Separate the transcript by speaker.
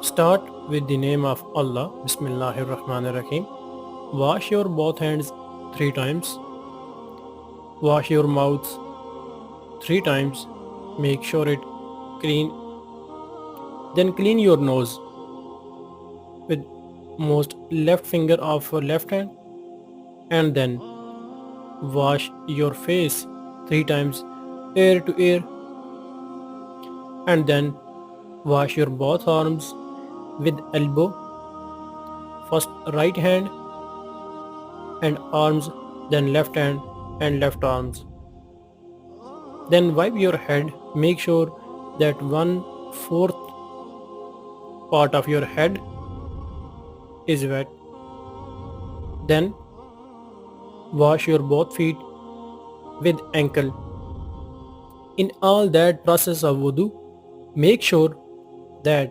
Speaker 1: Start with the name of Allah. Bismillahirrahmanirrahim. Wash your both hands 3 times. Wash your mouth 3 times. Make sure it clean. Then clean your nose with most left finger of your left hand, and then wash your face 3 times ear to ear, and then wash your both arms with elbow, first right hand and arms, then left hand and left arms. Then wipe your head. Make sure that 1/4 part of your head is wet. Then wash your both feet with ankle. In all that process of wudu, make sure that